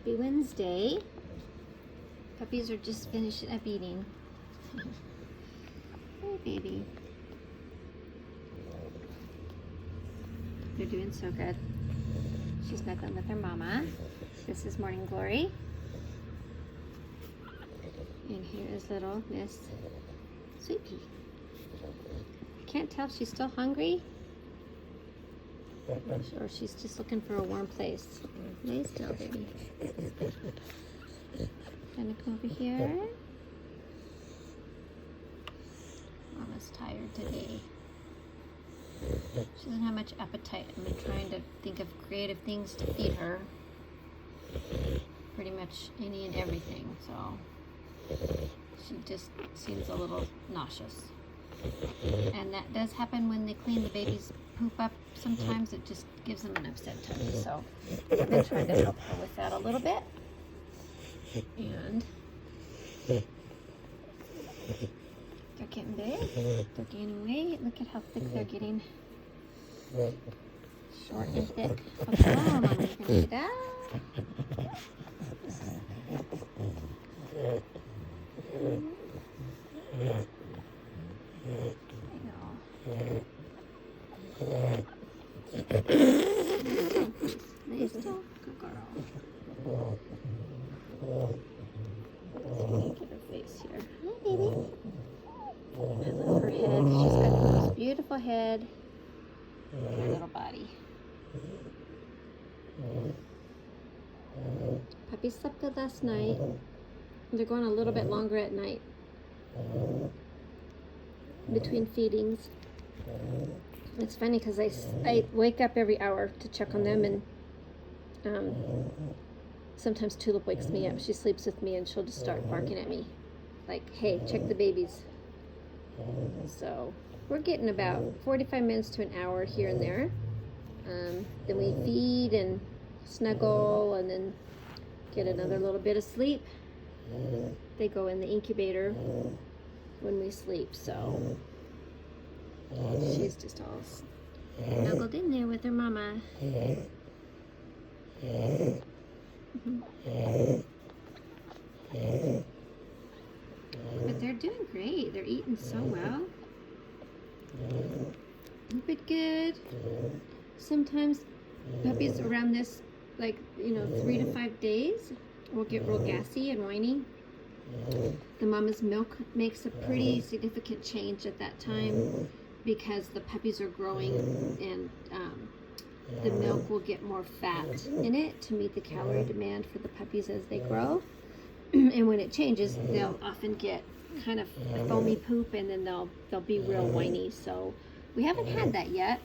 Happy Wednesday. Puppies are just finishing up eating. Hey, baby. They're doing so good. She's snuggling with her mama. This is Morning Glory. And here is little Miss Sweet Pea. I can't tell if she's still hungry or she's just looking for a warm place. Lay still, baby. Gonna come over here. Mama's tired today. She doesn't have much appetite. I've been trying to think of creative things to feed her. Pretty much any and everything, so she just seems a little nauseous. And that does happen when they clean the baby's poop up. Sometimes it just gives them an upset tummy, so I've been trying to help her with that a little bit. And they're getting big, they're gaining weight. Look at how thick they're getting. Short and thick. Okay, Mom, you're gonna do that. Lay still. Good girl. Look at her face here. Hi, baby. I love her head. She's got the most beautiful head. Her little body. Puppy slept good last night. They're going a little bit longer at night between feedings. It's funny because I wake up every hour to check on them, and sometimes Tulip wakes me up. She sleeps with me and she'll just start barking at me like, hey, check the babies. So we're getting about 45 minutes to an hour here and there. Then we feed and snuggle and then get another little bit of sleep. They go in the incubator when we sleep, so she's just all snuggled in there with her mama. But they're doing great. They're eating so well. But good. Sometimes puppies around this, like, 3 to 5 days, will get real gassy and whiny. The mama's milk makes a pretty significant change at that time because the puppies are growing, and the milk will get more fat in it to meet the calorie demand for the puppies as they grow. And when it changes, they'll often get kind of foamy poop, and then they'll be real whiny. So we haven't had that yet,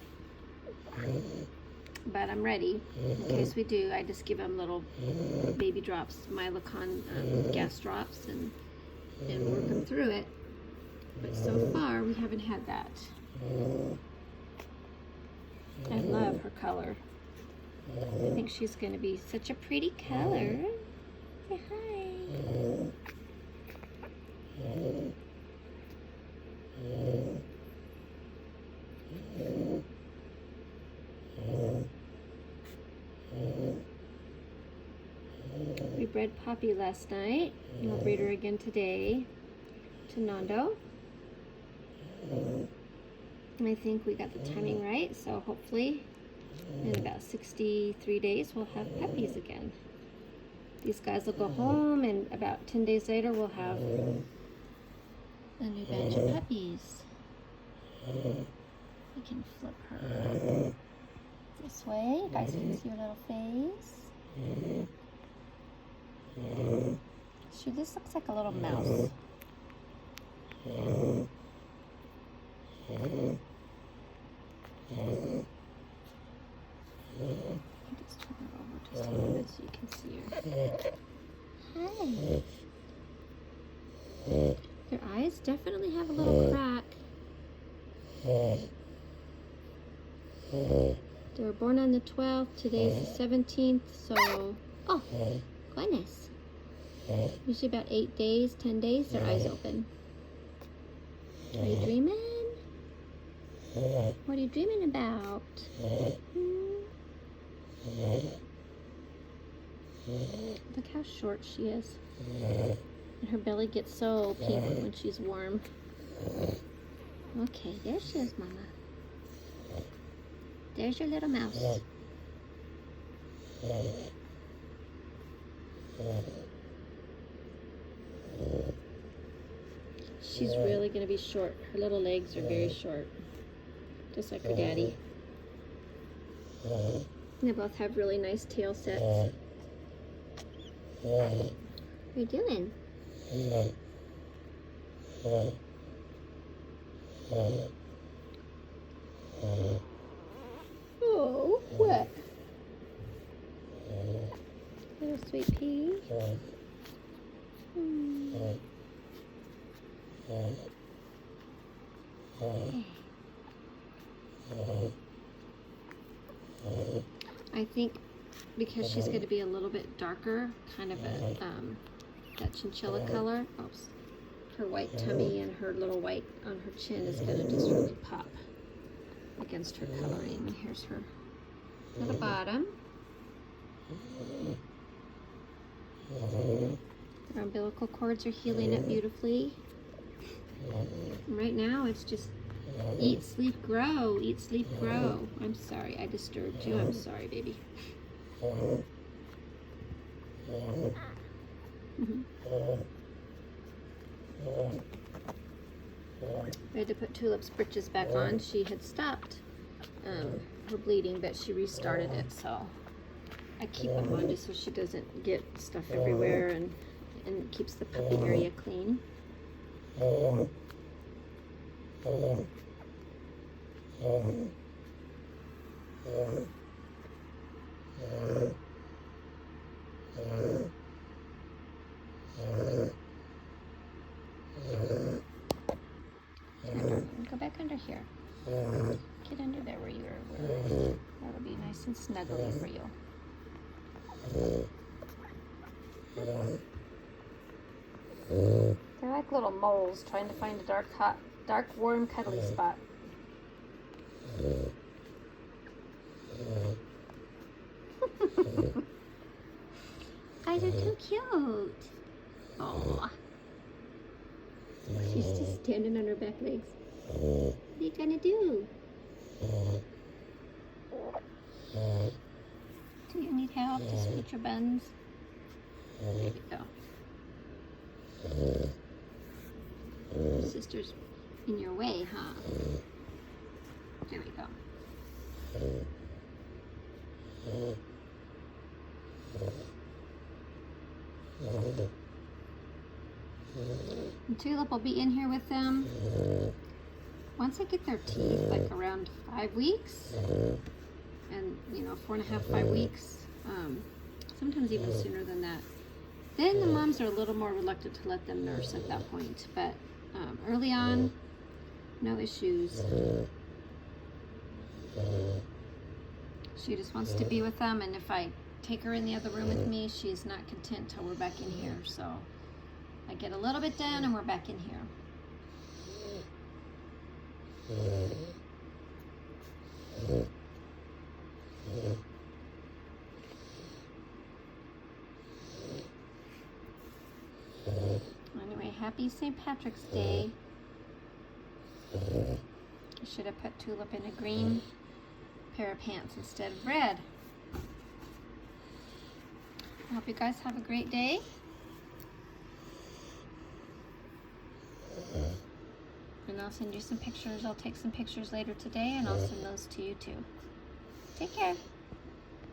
but I'm ready in case we do. I just give them little baby drops, Milacon gas drops, and work them through it. But so far we haven't had that. I love her color. I think she's going to be such a pretty color. Say hi. We bred Poppy last night. We'll breed her again today to Nando. And I think we got the timing right, so hopefully in about 63 days we'll have puppies again. These guys will go home, and about 10 days later we'll have a new batch of puppies. We can flip her this way. You guys can see her little face. She just looks like a little mouse. Just turn her over just a little bit so you can see her. Hi. Their eyes definitely have a little crack. They were born on the 12th. Today's the 17th, so... Oh, goodness. Usually about 8 days, 10 days, their eyes open. Are you dreaming? What are you dreaming about? Look how short she is. And her belly gets so pink when she's warm. Okay, there she is, Mama. There's your little mouse. She's really going to be short. Her little legs are very short. Just like her daddy. They both have really nice tail sets. What are you doing? Oh, what? Little sweet pea. I think because she's going to be a little bit darker, kind of a that chinchilla color. Oops. Her white tummy and her little white on her chin is going to just really pop against her coloring. And here's her little bottom. Her umbilical cords are healing up beautifully. Right now it's just eat, sleep, grow. Eat, sleep, grow. I'm sorry I disturbed you. I'm sorry, baby. I had to put Tulip's britches back on. She had stopped her bleeding, but she restarted it, so I keep them on just so she doesn't get stuff everywhere and keeps the puppy area clean. Go back under here. Get under there where you were. That'll be nice and snuggly for you. They're like little moles trying to find a dark, warm, cuddly spot. Guys are too cute. Aww. She's just standing on her back legs. What are you gonna do? Do you need help to scoot your buns? There you go. Your sister's in your way, huh? There we go. And Tulip will be in here with them once they get their teeth, like around 5 weeks, and 4.5, 5 weeks, sometimes even sooner than that. Then the moms are a little more reluctant to let them nurse at that point, but early on, no issues. She just wants to be with them, and if I take her in the other room with me, she's not content till we're back in here. So I get a little bit done and we're back in here. Anyway, happy St. Patrick's Day. I should have put Tulip in a green pair of pants instead of red. I hope you guys have a great day. And I'll send you some pictures. I'll take some pictures later today and I'll send those to you too. Take care.